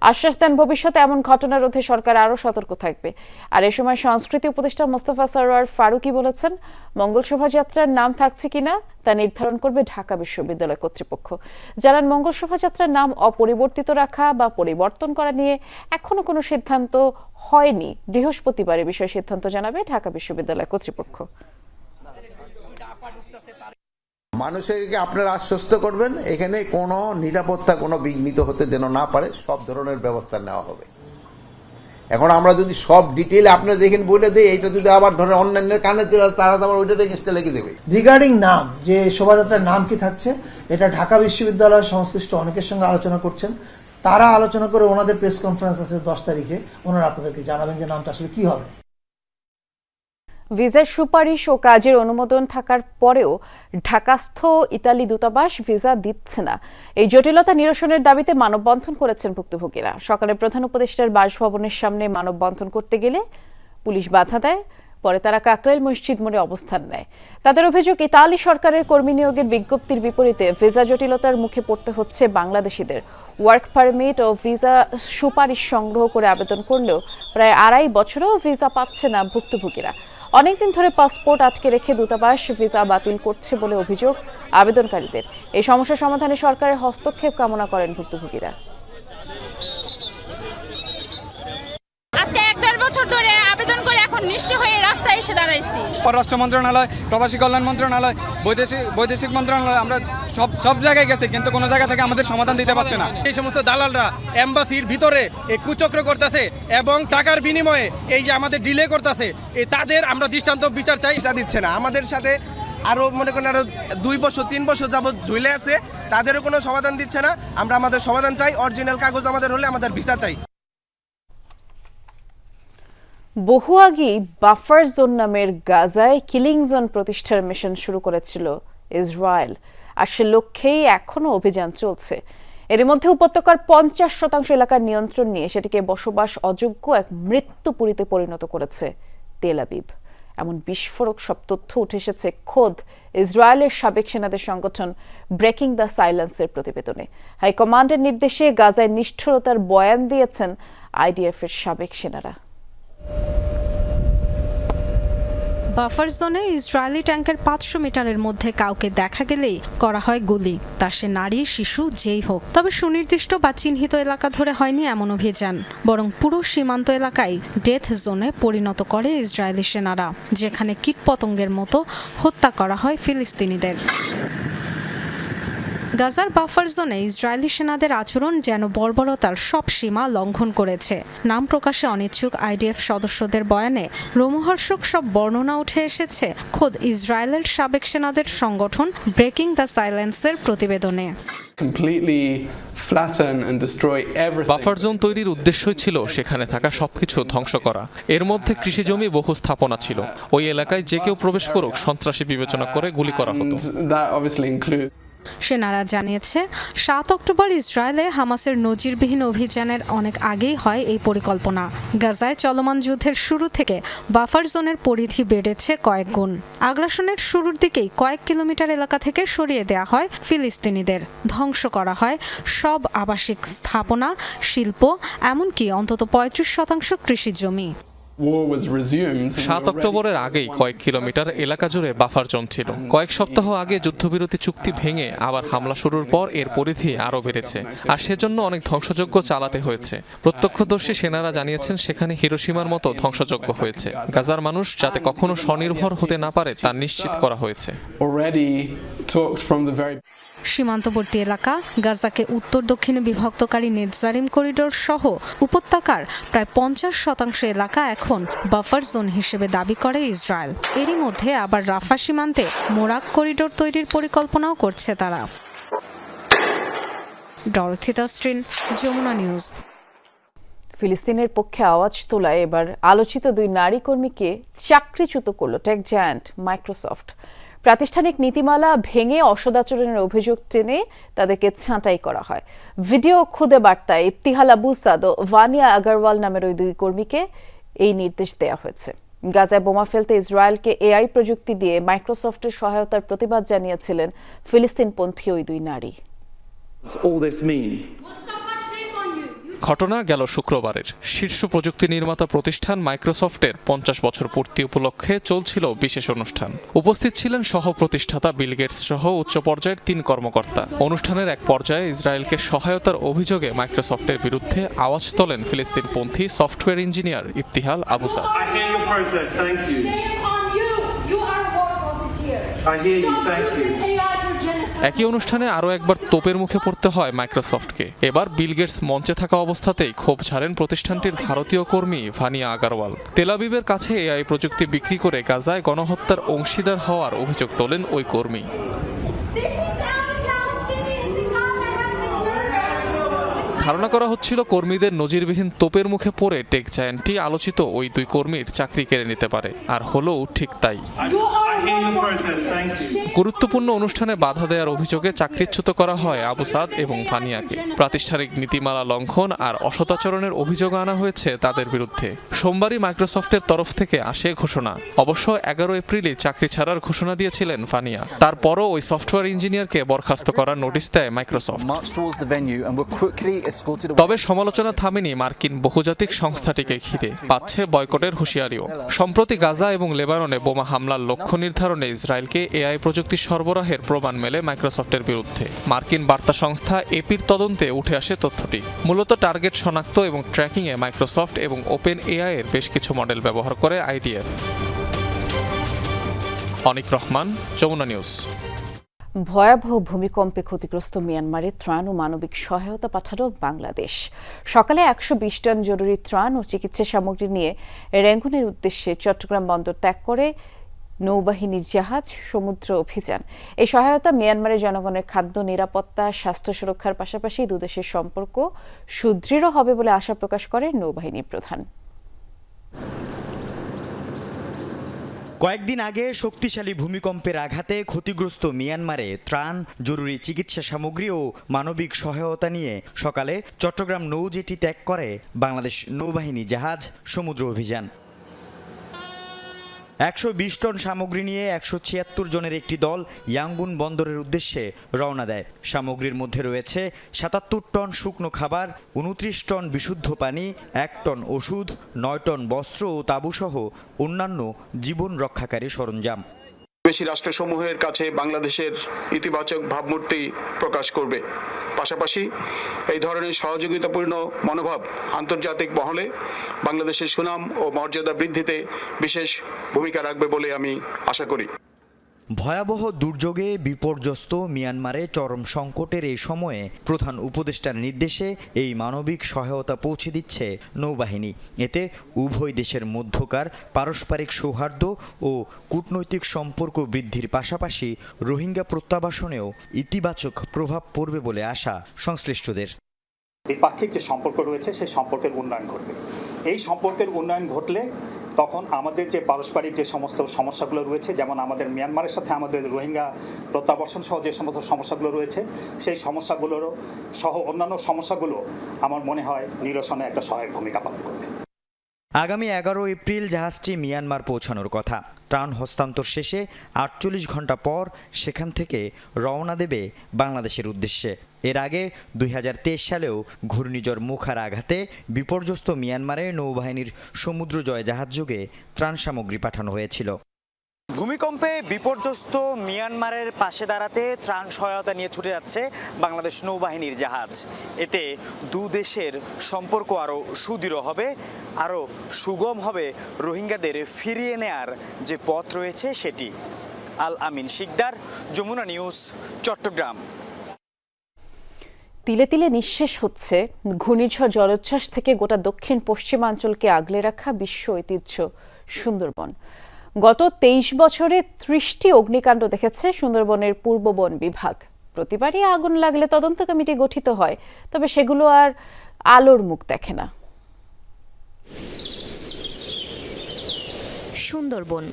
আশ্বাস দেন ভবিষ্যতে এমন ঘটনা রোধে সরকার আরও সতর্ক থাকবে। আর এ সময় সংস্কৃতি উপদেষ্টা মোস্তফা সরোয়ার ফারুকী বলেছেন, মঙ্গল শোভাযাত্রার নাম থাকছে কিনা তা নির্ধারণ করবে ঢাকা বিশ্ববিদ্যালয় কর্তৃপক্ষ। জানান, মঙ্গল শোভাযাত্রার নাম অপরিবর্তিত রাখা বা পরিবর্তন করা নিয়ে এখনো কোনো সিদ্ধান্ত হয়নি। বৃহস্পতিবার এ বিষয়ে সিদ্ধান্ত জানাবে ঢাকা বিশ্ববিদ্যালয় কর্তৃপক্ষ। মানুষকে আপনারা আশ্বস্ত করবেন, এখানে কোনো নিরাপত্তা কোনো বিঘ্নিত হতে যেন না পারে, সব ধরনের ব্যবস্থা নেওয়া হবে। এখন আমরা যদি সব ডিটেইল আপনারা দেখেন বলে দেই, এইটা যদি আবার ধরেন অন্যান্যের কানে তারা আবার ওইটা রেজিস্টার লিখে দেবে। রিগার্ডিং নাম, যে শোভাযাত্রার নাম কি থাকছে, এটা ঢাকা বিশ্ববিদ্যালয়ের সংশ্লিষ্ট অনেকের সঙ্গে আলোচনা করছেন। তারা আলোচনা করে ওনাদের প্রেস কনফারেন্স আছে 10 তারিখে, ওনারা আপনাদেরকে জানাবেন যে নামটা আসলে কি হবে। ভিসার সুপারিশ ও কাজের অনুমোদন থাকার পরেও ঢাকাস্থ ইতালি দূতাবাস ভিসা দিচ্ছে না। এই জটিলতা নিরসনের দাবিতে মানববন্ধন করেছেন ভুক্তভোগীরা। সকালে প্রধান উপদেষ্টার বাসভবনের সামনে মানববন্ধন করতে গেলে পুলিশ বাধা দেয়। পরে তারা কাকরাইল মসজিদ মোড়ে অবস্থান নেয়। তাদের অভিযোগ, ইতালি সরকারের কর্মী নিয়োগের বিজ্ঞপ্তির বিপরীতে ভিসা জটিলতার মুখে পড়তে হচ্ছে বাংলাদেশিদের। ওয়ার্ক পারমিট ও ভিসা সুপারিশ সংগ্রহ করে আবেদন করলেও প্রায় 2.5 বছরেও ভিসা পাচ্ছে না ভুক্তভোগীরা। অনেকদিন ধরে পাসপোর্ট আটকে রেখে দূতাবাস ভিসা বাতিল করছে বলে অভিযোগ আবেদনকারীদের। এই সমস্যা সমাধানে সরকারের হস্তক্ষেপ কামনা করেন ভুক্তভোগীরা। আজকে 1.5 বছর ধরে আবেদন করে এখন নিঃস্ব হয়ে রাস্তায় এসে দাঁড়াইছি। পররাষ্ট্র মন্ত্রণালয়, প্রবাসী কল্যাণ মন্ত্রণালয়, বৈদেশিক মন্ত্রণালয়, আমরা সব জায়গায় গেছি, কিন্তু কোনো জায়গা থেকে আমাদের সমাধান দিতে পারছে না। এই সমস্ত দালালরা এম্বাসির ভিতরে এই কুচক্র করতেছে এবং টাকার বিনিময়ে এই যে আমাদের ডিলে করতেছে, এই তাদের আমরা দৃষ্টান্ত বিচার চাই। দিচ্ছে না আমাদের সাথে, আরো মনে করেন আরো 2 বছর 3 বছর যাবত ঝুলে আছে, তাদেরও কোনো সমাধান দিচ্ছে না। আমরা আমাদের সমাধান চাই, অরিজিনাল কাগজ আমাদের হলে আমাদের ভিসা চাই। বহু আগেই বাফার জোন নামের গাজায় কিলিং জোন প্রতিষ্ঠার মিশন শুরু করেছিল ইসরায়েল, আর সে লক্ষ্যেই এখনো অভিযান চলছে। এর মধ্যে উপত্যকার 50% এলাকার নিয়ন্ত্রণ নিয়ে সেটিকে বসবাস অযোগ্য এক মৃত্যুপুরীতে পরিণত করেছে তেল আবিব। এমন বিস্ফোরক সব তথ্য উঠে এসেছে খোদ ইসরায়েলের সাবেক সেনাদের সংগঠন ব্রেকিং দ্য সাইলেন্সের প্রতিবেদনে। হাইকমান্ডের নির্দেশে গাজায় নিষ্ঠুরতার বয়ান দিয়েছেন আইডিএফ এর সাবেক সেনারা। বাফার জোনে ইসরায়েলি ট্যাঙ্কের 500 মিটারের মধ্যে কাউকে দেখা গেলেই করা হয় গুলি, তা সে নারী শিশু যেই হোক। তবে সুনির্দিষ্ট বা চিহ্নিত এলাকা ধরে হয়নি এমন অভিযান, বরং পুরো সীমান্ত এলাকায় ডেথ জোনে পরিণত করে ইসরায়েলি সেনারা, যেখানে কীটপতঙ্গের মতো হত্যা করা হয় ফিলিস্তিনিদের। গাজার বাফার জোনে ইসরায়েলি সেনাদের আচরণ যেন বর্বরতার সব সীমা লঙ্ঘন করেছে। নাম প্রকাশে অনিচ্ছুক আইডিএফ সদস্যদের বয়ানে রোমহর্ষক সব বর্ণনা উঠে এসেছে খোদ ইসরায়েলের সাবেক সেনাদের সংগঠন ব্রেকিং দ্য সাইলেন্সের প্রতিবেদনে। বাফার জোন তৈরির উদ্দেশ্যই ছিল সেখানে থাকা সবকিছু ধ্বংস করা। এর মধ্যে কৃষিজমি বহু স্থাপনা ছিল। ওই এলাকায় যে কেউ প্রবেশ করুক সন্ত্রাসী বিবেচনা করে গুলি করা হতো। সেনারা জানিয়েছে 7 অক্টোবর ইসরায়েলে হামাসের নজিরবিহীন অভিযানের অনেক আগেই হয় এই পরিকল্পনা। গাজায় চলমান যুদ্ধের শুরু থেকে বাফার জোনের পরিধি বেড়েছে কয়েক গুণ। আগ্রাসনের শুরুর দিকেই কয়েক কিলোমিটার এলাকা থেকে সরিয়ে দেওয়া হয় ফিলিস্তিনিদের, ধ্বংস করা হয় সব আবাসিক স্থাপনা, শিল্প, এমনকি অন্তত 35% কৃষি জমি। 7 অক্টোবরের আগেই কয়েক কিলোমিটার এলাকা জুড়ে বাফার জোন ছিল। কয়েক সপ্তাহ আগে যুদ্ধবিরতি চুক্তি ভেঙে আবার হামলা শুরুর পর এর পরিধি আরও বেড়েছে, আর সেজন্য অনেক ধ্বংসযজ্ঞ চালাতে হয়েছে। প্রত্যক্ষদর্শী সেনারা জানিয়েছেন সেখানে হিরোশিমার মতো ধ্বংসযজ্ঞ হয়েছে। গাজার মানুষ যাতে কখনো স্বনির্ভর হতে না পারে তা নিশ্চিত করা হয়েছে। সীমান্তবর্তী এলাকা গাজাকে উত্তর দক্ষিণে বিভক্তকারী নেতজারিম করিডোর সহ উপত্যকার প্রায় 50% এলাকা এখন বাফার জোন হিসেবে দাবি করে ইসরায়েল। এরই মধ্যে আবার রাফা সীমান্তে মোরাক করিডোর তৈরির পরিকল্পনাও করছে তারা। Dorothy Tasrin, Jamuna News. ফিলিস্তিনের পক্ষে আওয়াজ তোলায় এবার আলোচিত 2 নারী কর্মীকে চাকরিচ্যুত করল টেক জায়ান্ট মাইক্রোসফট। প্রাতিষ্ঠানিক নীতিমালা ভেঙে অসদাচরণের অভিযোগ টেনে তাদেরকে ছাঁটাই করা হয়। ভিডিও খুদে বার্তায় ইফতিহাল আবু সাদ ও ভানিয়া আগারওয়াল নামের ওই 2 কর্মীকে এই নির্দেশ দেওয়া হয়েছে। গাজায় বোমা ফেলতে ইসরায়েলকে এআই প্রযুক্তি দিয়ে মাইক্রোসফটের সহায়তার প্রতিবাদ জানিয়েছিলেন ফিলিস্তিনপন্থী ওই 2 নারী। ঘটনা গেল শুক্রবারের। শীর্ষ প্রযুক্তি নির্মাতা প্রতিষ্ঠান মাইক্রোসফটের 50 বছর পূর্তি উপলক্ষে চলছিল বিশেষ অনুষ্ঠান। উপস্থিত ছিলেন সহ প্রতিষ্ঠাতা বিল গেটস সহ উচ্চ পর্যায়ের 3 কর্মকর্তা। অনুষ্ঠানের এক পর্যায়ে ইসরায়েলকে সহায়তার অভিযোগে মাইক্রোসফটের বিরুদ্ধে আওয়াজ তোলেন ফিলিস্তিনপন্থী সফটওয়্যার ইঞ্জিনিয়ার ইফতিহাল আবু সাদ। একই অনুষ্ঠানে আরও একবার তোপের মুখে পড়তে হয় মাইক্রোসফটকে। এবার বিল গেটস মঞ্চে থাকা অবস্থাতেই ক্ষোভ ঝাড়েন প্রতিষ্ঠানটির ভারতীয় কর্মী ভানিয়া আগারওয়াল। তেল আবিবের কাছে এআই প্রযুক্তি বিক্রি করে গাজায় গণহত্যার অংশীদার হওয়ার অভিযোগ তোলেন ওই কর্মী। ধারণা করা হচ্ছিল কর্মীদের নজিরবিহীন তোপের মুখে পড়ে টেক জায়ান্টটি আলোচিত ওই 2 কর্মীর চাকরি কেড়ে নিতে পারে, আর হলোও ঠিক তাই। গুরুত্বপূর্ণ অনুষ্ঠানে বাধা দেওয়ার অভিযোগে চাকরিচ্যুত করা হয় আবু সাদ এবং ভানিয়াকে। প্রাতিষ্ঠানিক নীতিমালা লঙ্ঘন আর অসদাচরণের অভিযোগ আনা হয়েছে তাদের বিরুদ্ধে। সোমবারই মাইক্রোসফটের তরফ থেকে আসে ঘোষণা। অবশ্য 11 এপ্রিলই চাকরি ছাড়ার ঘোষণা দিয়েছিলেন ভানিয়া। তারপরও ওই সফটওয়্যার ইঞ্জিনিয়ারকে বরখাস্ত করার নোটিশ দেয় মাইক্রোসফট। তবে সমালোচনা থামেনি মার্কিন বহুজাতিক সংস্থাটিকে ঘিরে, পাচ্ছে বয়কটের হুঁশিয়ারিও। সম্প্রতি গাজা এবং লেবাননে বোমা হামলার লক্ষ্য নির্ধারণে ইসরায়েলকে এআই প্রযুক্তি সরবরাহের প্রমাণ মেলে মাইক্রোসফটের বিরুদ্ধে। মার্কিন বার্তা সংস্থা এপির তদন্তে উঠে আসে তথ্যটি। মূলত টার্গেট শনাক্ত এবং ট্র্যাকিংয়ে মাইক্রোসফট এবং ওপেন এআই এর বেশ কিছু মডেল ব্যবহার করে আইডিএফ। অনিক রহমান, যমুনা নিউজ। ভয়াবহ ভূমিকম্পে ক্ষতিগ্রস্ত মিয়ানমারে ত্রাণ ও মানবিক সহায়তা পাঠালো বাংলাদেশ। সকালে 120 টন জরুরি ত্রাণ ও চিকিৎসা সামগ্রী নিয়ে রেঙ্গুনের উদ্দেশ্যে চট্টগ্রাম বন্দর ত্যাগ করে নৌবাহিনীর জাহাজ সমুদ্র অভিযান। এই সহায়তা মিয়ানমারের জনগণের খাদ্য নিরাপত্তা, স্বাস্থ্য সুরক্ষার পাশাপাশি দুদেশের সম্পর্ক সুদৃঢ় হবে বলে আশা প্রকাশ করেন নৌবাহিনীর প্রধান। কয়েকদিন আগে শক্তিশালী ভূমিকম্পের আঘাতে ক্ষতিগ্রস্ত মিয়ানমারে ত্রাণ, জরুরি চিকিৎসা সামগ্রী ও মানবিক সহায়তা নিয়ে সকালে চট্টগ্রাম নৌজেটি ত্যাগ করে বাংলাদেশ নৌবাহিনী জাহাজ সমুদ্র অভিযান। 120 টন সামগ্রী নিয়ে 176 জনের একটি দল ইয়াঙ্গুন বন্দরের উদ্দেশ্যে রওনা দেয়। সামগ্রীর মধ্যে রয়েছে 77 টন শুকনো খাবার, 29 টন বিশুদ্ধ পানি, 1 টন ওষুধ, 9 টন বস্ত্র ও তাঁবুসহ অন্যান্য জীবন রক্ষাকারী সরঞ্জাম। প্রতিবেশী রাষ্ট্রসমূহের কাছে বাংলাদেশের ইতিবাচক ভাবমূর্তি প্রকাশ করবে। পাশাপাশি এই ধরনের সহযোগিতাপূর্ণ মনোভাব আন্তর্জাতিক মহলে বাংলাদেশের সুনাম ও মর্যাদা বৃদ্ধিতে বিশেষ ভূমিকা রাখবে বলে আমি আশা করি। ভয়াবহ দুর্যোগে বিপর্যস্ত মিয়ানমারে চরম সংকটের এই সময়ে প্রধান উপদেষ্টার নির্দেশে এই মানবিক সহায়তা পৌঁছে দিচ্ছে নৌবাহিনী। এতে উভয় দেশের মধ্যকার পারস্পরিক সৌহার্দ্য ও কূটনৈতিক সম্পর্ক বৃদ্ধির পাশাপাশি রোহিঙ্গা প্রত্যাবাসনেও ইতিবাচক প্রভাব পড়বে বলে আশা সংশ্লিষ্টদের। দ্বিপাক্ষিক যে সম্পর্ক রয়েছে সেই সম্পর্কের উন্নয়ন ঘটবে। এই সম্পর্কের উন্নয়ন ঘটলে তখন আমাদের যে পারস্পরিক যে সমস্ত সমস্যাগুলো রয়েছে, যেমন আমাদের মিয়ানমারের সাথে আমাদের রোহিঙ্গা প্রত্যাবর্ষণ সহ যে সমস্ত সমস্যাগুলো রয়েছে, সেই সমস্যাগুলোরও সহ অন্যান্য সমস্যাগুলো আমার মনে হয় নিরসনে একটা সহায়ক ভূমিকা পালন করবে। আগামী 11 এপ্রিল জাহাজটি মিয়ানমার পৌঁছানোর কথা। ত্রাণ হস্তান্তর শেষে 48 ঘন্টা পর সেখান থেকে রওনা দেবে বাংলাদেশের উদ্দেশ্যে। এর আগে 2023 সালেও ঘূর্ণিঝড় মুখার আঘাতে বিপর্যস্ত মিয়ানমারে নৌবাহিনীর সমুদ্রজয় জাহাজযোগে ত্রাণ সামগ্রী পাঠানো হয়েছিল। ভূমিকম্পে বিপর্যস্ত মিয়ানমারের পাশে দাঁড়াতে ত্রাণ সহায়তা নিয়ে ছুটে যাচ্ছে বাংলাদেশ নৌবাহিনীর জাহাজ। এতে দুদেশের সম্পর্ক আরও সুদৃঢ় হবে, আরও সুগম হবে রোহিঙ্গাদের ফিরিয়ে নেয়ার যে পথ রয়েছে সেটি। আল আমিন শিকদার, যমুনা নিউজ, চট্টগ্রাম। তিলে তিলে নিঃশেষ হচ্ছে ঘূর্ণিঝড় জলোচ্ছ্বাস থেকে গোটা দক্ষিণ পশ্চিমাঞ্চলকে আগলে রাখা বিশ্ব ঐতিহ্য সুন্দরবন। গত 23 বছরে 30টি অগ্নিকাণ্ড দেখেছে সুন্দরবনের পূর্ব বন বিভাগ। প্রতিবারই আগুন লাগলে তদন্ত কমিটি গঠিত হয়, তবে সেগুলো আর আলোর মুখ দেখে না। সুন্দরবন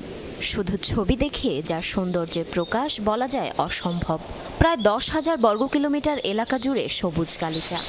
শুধু ছবি দেখে যার সৌন্দর্যের প্রকাশ বলা যায় অসম্ভব। প্রায় 10,000 বর্গ কিলোমিটার এলাকা জুড়ে সবুজ গালিচা।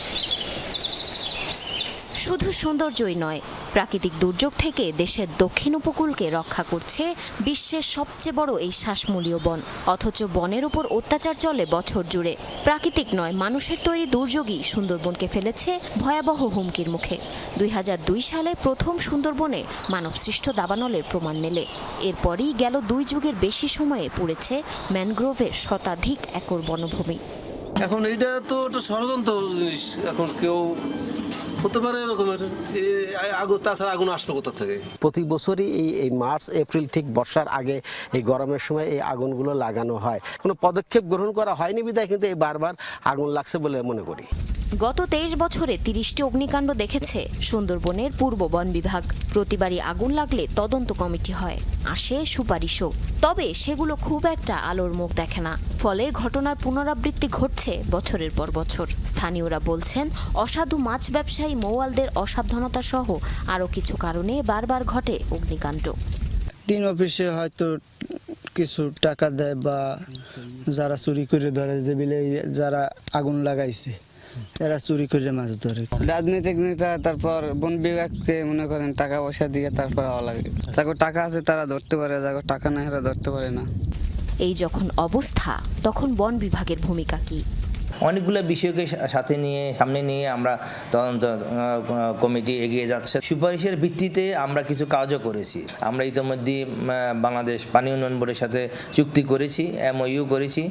শুধু সৌন্দর্যই নয়, প্রাকৃতিক দুর্যোগ থেকে দেশের দক্ষিণ উপকূলকে রক্ষা করছে বিশ্বের সবচেয়ে বড় এই শ্বাসমূলীয় বন। অথচ বনের উপর অত্যাচার চলে বছর জুড়ে। প্রাকৃতিক নয়, মানুষের তৈরি দুর্যোগই সুন্দরবনকে ফেলেছে ভয়াবহ হুমকির মুখে। 2002 সালে প্রথম সুন্দরবনে মানবসৃষ্ট দাবানলের প্রমাণ মেলে। এরপরই গেল 2 যুগের বেশি সময়ে পুড়েছে ম্যানগ্রোভের শতাধিক একর বনভূমি। এখন এইটা তো একটা ষড়যন্ত্র জিনিস, এখন কেউ হতে পারে এরকমের আগুন, তাছাড়া আগুন আসবে কোথা থেকে? প্রতি বছরই এই মার্চ এপ্রিল ঠিক বর্ষার আগে এই গরমের সময় এই আগুনগুলো লাগানো হয়। কোনো পদক্ষেপ গ্রহণ করা হয়নি বিধায় কিন্তু এই বারবার আগুন লাগছে বলে মনে করি। গত 23 বছরে 30টি অগ্নিকাণ্ড দেখেছে সুন্দরবনের পূর্ব বন বিভাগ। প্রতিবারই আগুন লাগলে তদন্ত কমিটি হয়, আসে সুপারিশও, তবে সেগুলো খুব একটা আলোর মুখ দেখে না। ফলে ঘটনার পুনরাবৃত্তি ঘটছে বছরের পর বছর। স্থানীয়রা বলছেন, অসাধু মাছ ব্যবসায়ী মৌয়ালদের অসাবধানতা সহ আরও কিছু কারণে বারবার ঘটে অগ্নিকাণ্ড। তিন অফিসে হয়তো কিছু টাকা দেয় বা যারা চুরি করে ধরে, যে বিলে যারা আগুন লাগাইছে এরা চুরি করে মাছ ধরে। রাজনৈতিক নেতা, তারপর বন বিভাগকে মনে করেন টাকা পয়সা দিয়ে তারপর হওয়া লাগে। যাদের টাকা আছে তারা ধরতে পারে, যাদের টাকা নাই তারা ধরতে পারে না। এই যখন অবস্থা, তখন বন বিভাগের ভূমিকা কি? অনেকগুলো বিষয়কে সাথে নিয়ে সামনে নিয়ে আমরা তদন্ত কমিটি এগিয়ে যাচ্ছে। সুপারিশের ভিত্তিতে আমরা কিছু কাজও করেছি। আমরা ইতিমধ্যে বাংলাদেশ পানি উন্নয়ন বোর্ডের সাথে চুক্তি করেছি, MOU করেছি।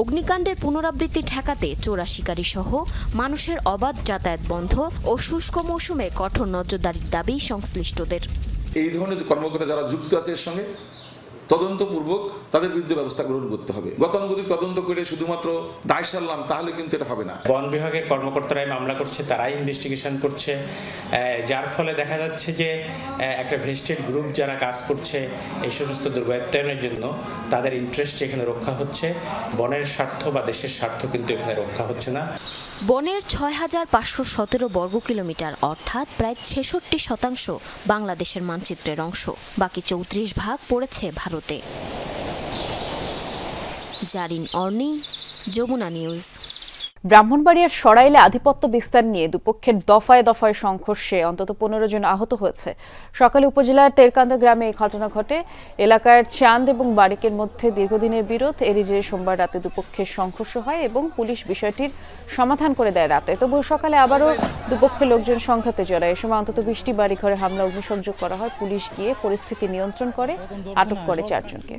অগ্নিকাণ্ডের পুনরাবৃত্তি ঠেকাতে চোরা শিকারী সহ মানুষের অবাধ যাতায়াত বন্ধ ও শুষ্ক মৌসুমে কঠোর নজরদারির দাবি সংশ্লিষ্টদের। এই ধরনের কর্মকর্তা যারা যুক্ত আছে এর সঙ্গে তদন্তপূর্বক তাদের বিরুদ্ধে ব্যবস্থা গ্রহণ করতে হবে। গতানুগতিক তদন্ত করে শুধুমাত্র দায় সারলাম তাহলে কিন্তু এটা হবে না। বন বিভাগের কর্মকর্তারাই মামলা করছে, তারাই ইনভেস্টিগেশন করছে, যার ফলে দেখা যাচ্ছে যে একটা ভেস্টেড গ্রুপ যারা কাজ করছে এই সমস্ত দুর্বৃত্তায়নের জন্য তাদের ইন্টারেস্ট এখানে রক্ষা হচ্ছে, বনের স্বার্থ বা দেশের স্বার্থ কিন্তু এখানে রক্ষা হচ্ছে না। বনের 6,517 বর্গ কিলোমিটার অর্থাৎ প্রায় 66% বাংলাদেশের মানচিত্রের অংশ। বাকি 34% পড়েছে ভারতে। জারিন অর্নি, যমুনা নিউজ। ব্রাহ্মণবাড়িয়ার সরাইলে আধিপত্য বিস্তার নিয়ে দুপক্ষের দফায় দফায় সংঘর্ষে অন্তত 15 জন আহত হয়েছে। সকালে উপজেলার তেরকান্দা গ্রামে এই ঘটনা ঘটে। এলাকার চাঁদ এবং বারিকের মধ্যে দীর্ঘদিনের বিরোধ। এরই জেরে সোমবার রাতে দুপক্ষের সংঘর্ষ হয় এবং পুলিশ বিষয়টির সমাধান করে দেয় রাতে। তবুও সকালে আবারও দুপক্ষের লোকজন সংঘাতে জড়ায়। এ সময় অন্তত 20টি বাড়িঘরে হামলা অগ্নিসংযোগ করা হয়। পুলিশ গিয়ে পরিস্থিতি নিয়ন্ত্রণ করে, আটক করে 4 জনকে।